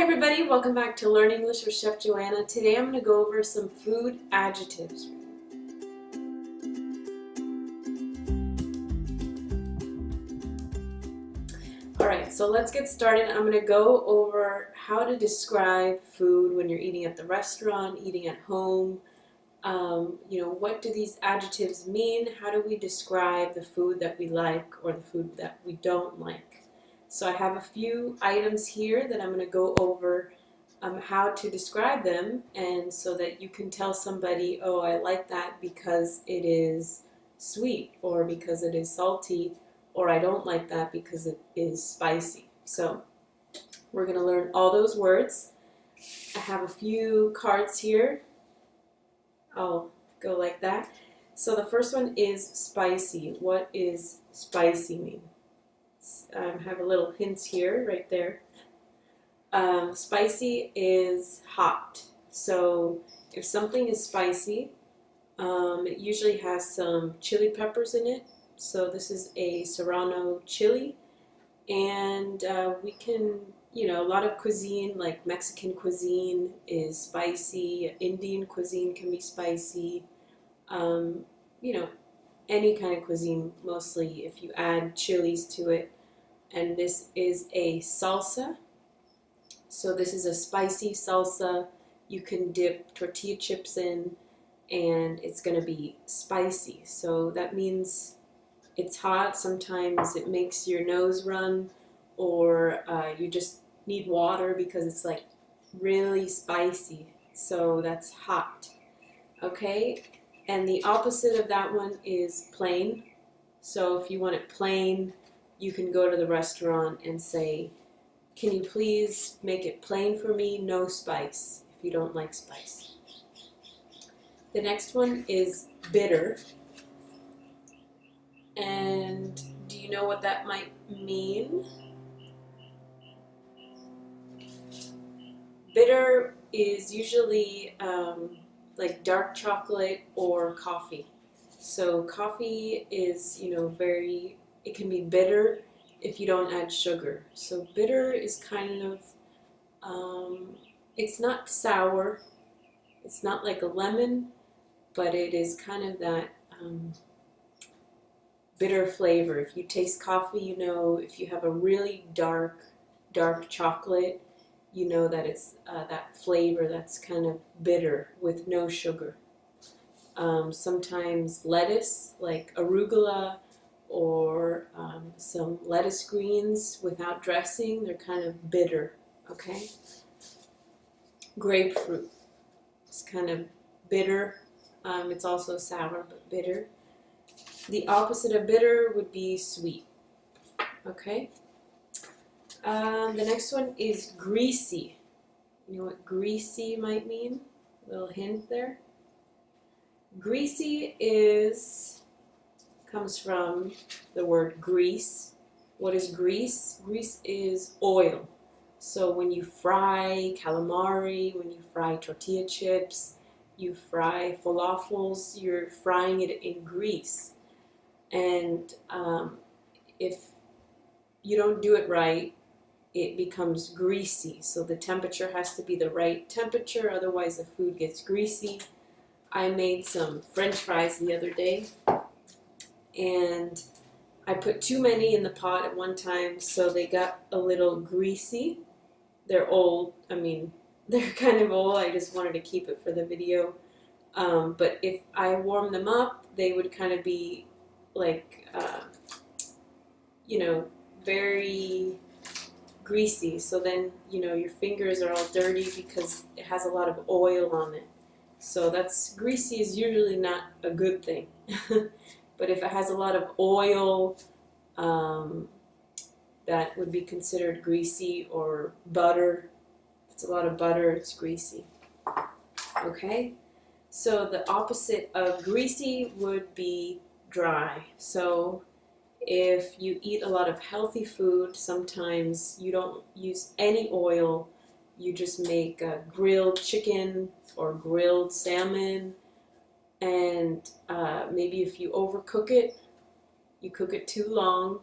everybody, welcome back to Learn English with Chef Joanna. Today I'm going to go over some food adjectives. Alright, so let's get started. I'm going to go over how to describe food when you're eating at the restaurant, eating at home. What do these adjectives mean? How do we describe the food that we like or the food that we don't like? So I have a few items here that I'm going to go over how to describe them, and so that you can tell somebody, oh, I like that because it is sweet, or because it is salty, or I don't like that because it is spicy. So we're going to learn all those words. I have a few cards here. I'll go like that. So the first one is spicy. What is spicy mean? I have a little hint here, right there. Spicy is hot. So if something is spicy, it usually has some chili peppers in it. So this is a Serrano chili, and we can, a lot of cuisine, like Mexican cuisine is spicy, Indian cuisine can be spicy, any kind of cuisine, mostly if you add chilies to it. And this is a salsa. So this is a spicy salsa. You can dip tortilla chips in, and it's going to be spicy. So that means it's hot. Sometimes it makes your nose run, or you just need water because it's like really spicy. So that's hot. Okay? And the opposite of that one is plain. So if you want it plain, you can go to the restaurant and say, can you please make it plain for me, no spice, if you don't like spice. The next one is bitter. And do you know what that might mean? Bitter is usually like dark chocolate or coffee. So coffee is, it can be bitter if you don't add sugar. So bitter is kind of, it's not sour, it's not like a lemon, but it is kind of that bitter flavor. If you taste coffee, if you have a really dark chocolate, you know that it's that flavor that's kind of bitter with no sugar. Sometimes lettuce, like arugula, or some lettuce greens without dressing, they're kind of bitter, okay? Grapefruit is kind of bitter. It's also sour, but bitter. The opposite of bitter would be sweet, okay? The next one is greasy. You know what greasy might mean? A little hint there. Greasy comes from the word grease. What is grease? Grease is oil. So when you fry calamari, when you fry tortilla chips, you fry falafels, you're frying it in grease. And if you don't do it right, it becomes greasy. So the temperature has to be the right temperature, otherwise the food gets greasy. I made some French fries the other day, and I put too many in the pot at one time, so they got a little greasy. They're old. They're kind of old. I just wanted to keep it for the video. But if I warm them up, they would kind of be like, very greasy. So then, your fingers are all dirty because it has a lot of oil on it. So greasy is usually not a good thing. But if it has a lot of oil, that would be considered greasy. Or butter. If it's a lot of butter, it's greasy. Okay? So the opposite of greasy would be dry. So if you eat a lot of healthy food, sometimes you don't use any oil. You just make grilled chicken or grilled salmon, and maybe if you overcook it, you cook it too long,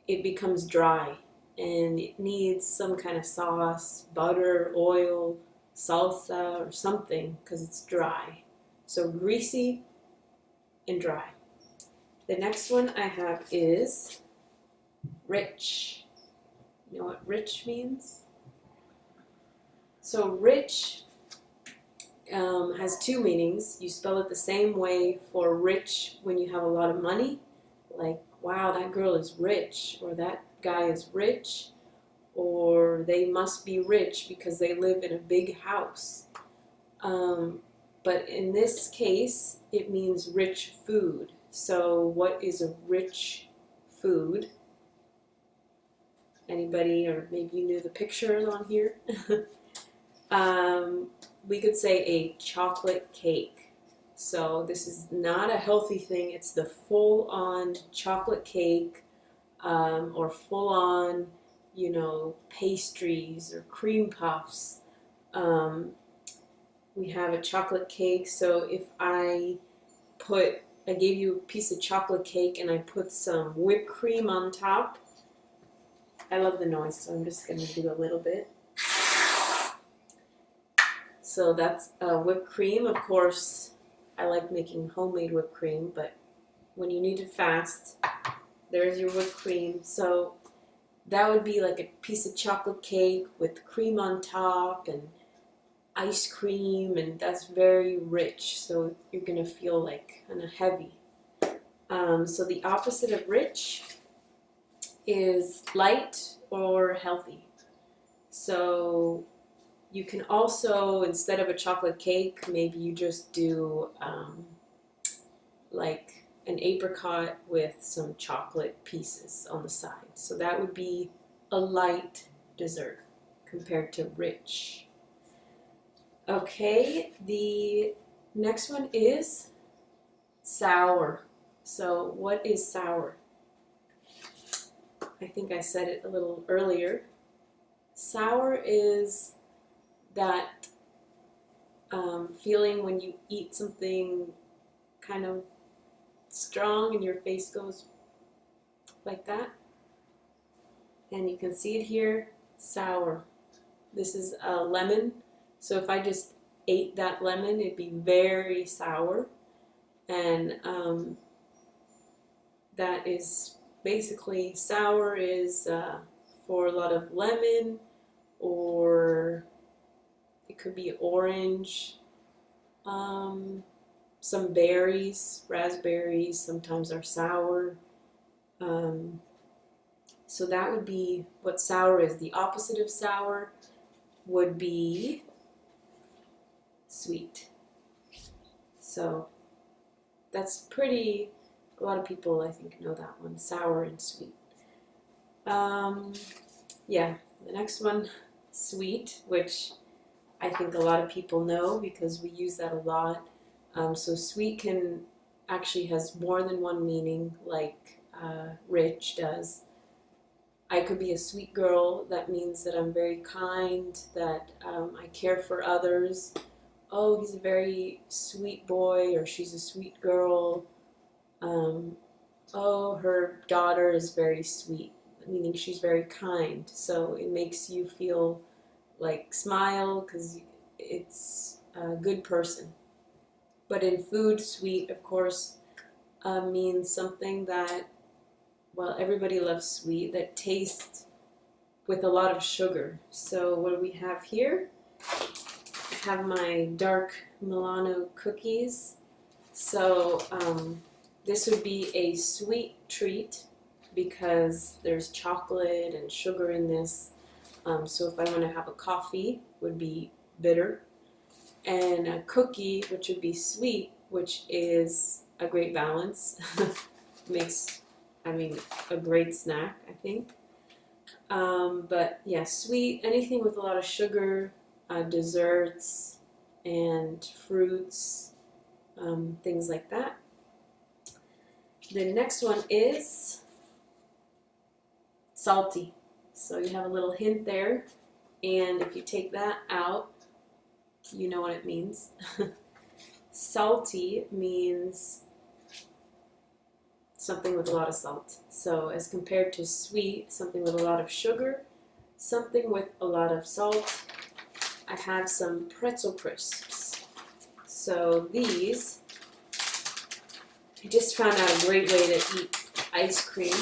it becomes dry, and it needs some kind of sauce, butter, oil, salsa, or something because it's dry. So greasy and dry. The next one I have is rich. You know what rich means? So rich has two meanings. You spell it the same way for rich when you have a lot of money, like, wow, that girl is rich, or that guy is rich, or they must be rich because they live in a big house. But in this case, it means rich food. So what is a rich food? Anybody, or maybe you knew the pictures on here? We could say a chocolate cake. So this is not a healthy thing. It's the full-on chocolate cake, or full-on, pastries or cream puffs. We have a chocolate cake. So if I gave you a piece of chocolate cake and I put some whipped cream on top. I love the noise, so I'm just going to do a little bit. So that's whipped cream. Of course, I like making homemade whipped cream, but when you need it fast, there's your whipped cream. So that would be like a piece of chocolate cake with cream on top and ice cream, and that's very rich. So you're going to feel like kind of heavy. So the opposite of rich is light or healthy. So you can also, instead of a chocolate cake, maybe you just do like an apricot with some chocolate pieces on the side. So that would be a light dessert compared to rich. Okay, the next one is sour. So what is sour? I think I said it a little earlier. Sour is that feeling when you eat something kind of strong and your face goes like that. And you can see it here, sour. This is a lemon. So if I just ate that lemon, it'd be very sour. And that is basically, sour is for a lot of lemon, or it could be orange, some berries, raspberries sometimes are sour. So that would be what sour is. The opposite of sour would be sweet. So that's pretty, a lot of people I think know that one, sour and sweet. Yeah, the next one, sweet, which I think a lot of people know because we use that a lot. So sweet can actually has more than one meaning, like rich does. I could be a sweet girl. That means that I'm very kind, that I care for others. Oh, he's a very sweet boy, or she's a sweet girl. Oh, her daughter is very sweet, meaning she's very kind. So it makes you feel like smile because it's a good person. But in food, sweet, of course, means something that, well, everybody loves sweet, that tastes with a lot of sugar. So what do we have here? I have my dark Milano cookies. So this would be a sweet treat because there's chocolate and sugar in this. So if I want to have a coffee, would be bitter. And a cookie, which would be sweet, which is a great balance. Makes, a great snack, I think. But yeah, sweet, anything with a lot of sugar, desserts, and fruits, things like that. The next one is salty. So you have a little hint there, and if you take that out, you know what it means. Salty means something with a lot of salt. So as compared to sweet, something with a lot of sugar, something with a lot of salt, I have some pretzel crisps. So these, I just found out a great way to eat ice cream.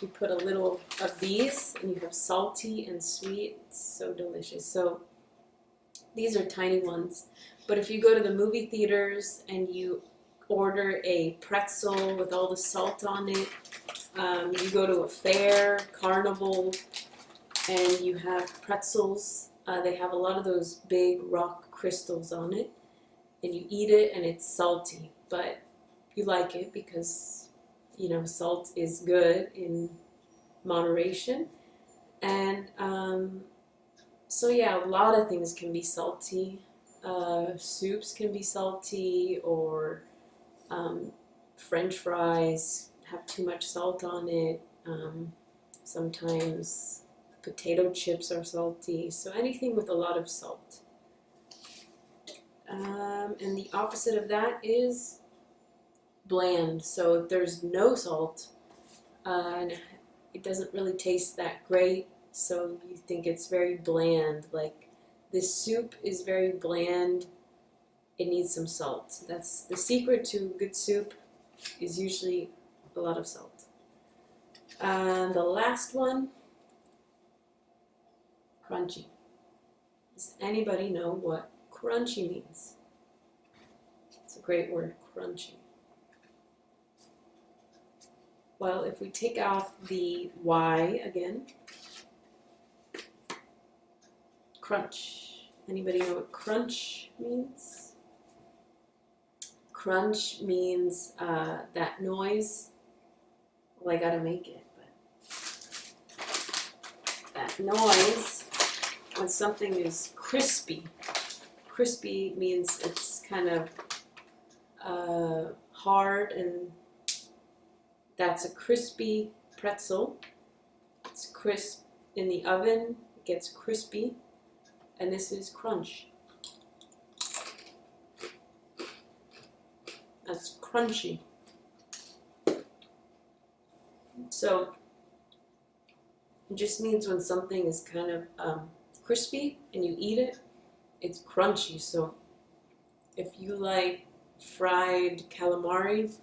You put a little of these and you have salty and sweet. It's so delicious. So these are tiny ones. But if you go to the movie theaters and you order a pretzel with all the salt on it, you go to a fair, carnival, and you have pretzels. They have a lot of those big rock crystals on it, and you eat it and it's salty, but you like it because, you know, salt is good in moderation. And so yeah, a lot of things can be salty. Soups can be salty, or French fries have too much salt on it. Sometimes potato chips are salty. So anything with a lot of salt. And the opposite of that is bland. So if there's no salt, and it doesn't really taste that great, so you think it's very bland. Like, this soup is very bland. It needs some salt. That's the secret to good soup, is usually a lot of salt. And the last one, crunchy. Does anybody know what crunchy means? It's a great word, crunchy. Well, if we take off the Y again, crunch. Anybody know what crunch means? Crunch means that noise. Well, I gotta make it, but that noise when something is crispy. Crispy means it's kind of hard, and that's a crispy pretzel. It's crisp in the oven, it gets crispy, and this is crunch. That's crunchy. So it just means when something is kind of crispy and you eat it, it's crunchy. So if you like fried calamari,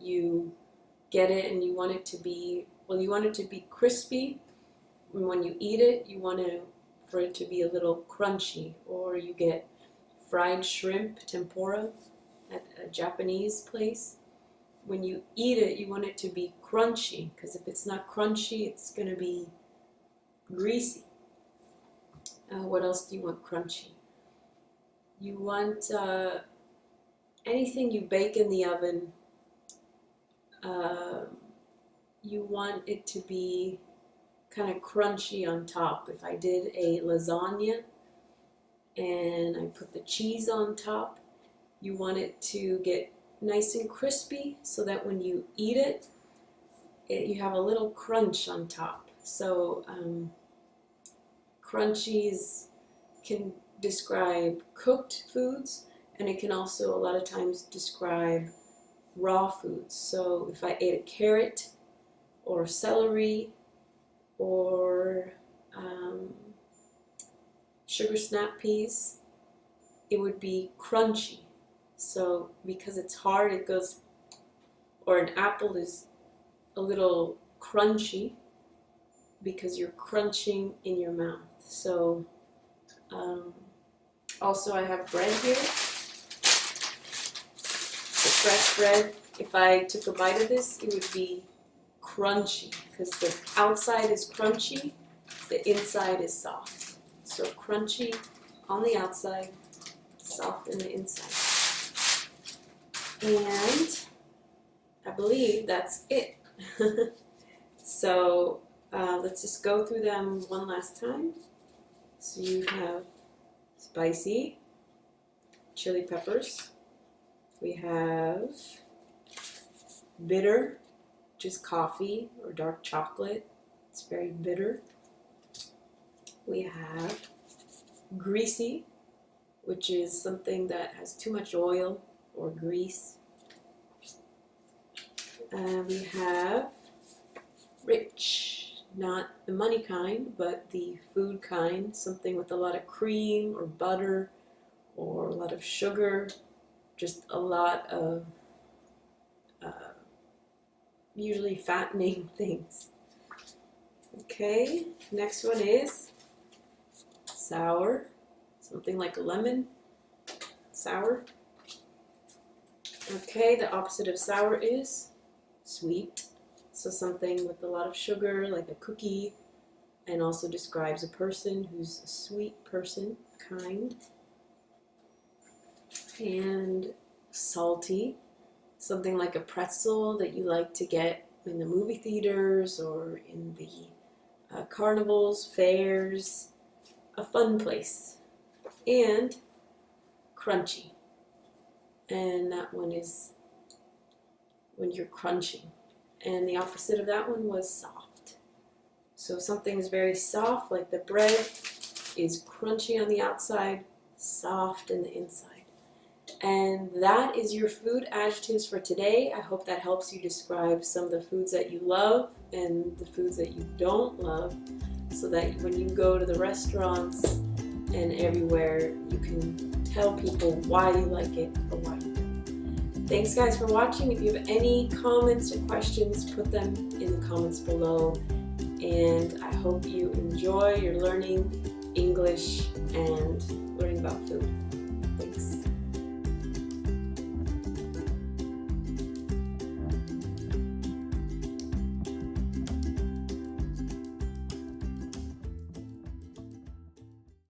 you get it and you want it to be, well, you want it to be crispy, and when you eat it, you want for it to be a little crunchy. Or you get fried shrimp tempura at a Japanese place. When you eat it, you want it to be crunchy, because if it's not crunchy, it's going to be greasy. What else do you want crunchy? You want anything you bake in the oven, you want it to be kind of crunchy on top. If I did a lasagna and I put the cheese on top, you want it to get nice and crispy so that when you eat it, you have a little crunch on top. So crunchies can describe cooked foods, and it can also a lot of times describe raw foods. So if I ate a carrot or celery or sugar snap peas, it would be crunchy. So because it's hard, it goes, or an apple is a little crunchy because you're crunching in your mouth. So also I have bread here. The fresh bread, if I took a bite of this, it would be crunchy because the outside is crunchy, the inside is soft. So crunchy on the outside, soft in the inside. And I believe that's it. So let's just go through them one last time. So you have spicy, chili peppers. We have bitter, which is coffee or dark chocolate. It's very bitter. We have greasy, which is something that has too much oil or grease. We have rich, not the money kind, but the food kind, something with a lot of cream or butter or a lot of sugar, just a lot of usually fattening things. Okay, next one is sour, something like a lemon, sour. Okay, the opposite of sour is sweet, so something with a lot of sugar like a cookie, and also describes a person who's a sweet person, kind. And salty, something like a pretzel that you like to get in the movie theaters or in the carnivals, fairs, a fun place. And crunchy, and that one is when you're crunching. And the opposite of that one was soft. So something's very soft, like the bread is crunchy on the outside, soft in the inside. And that is your food adjectives for today. I hope that helps you describe some of the foods that you love and the foods that you don't love, so that when you go to the restaurants and everywhere, you can tell people why you like it or why you don't. Thanks guys for watching. If you have any comments or questions, put them in the comments below. And I hope you enjoy your learning English and learning about food.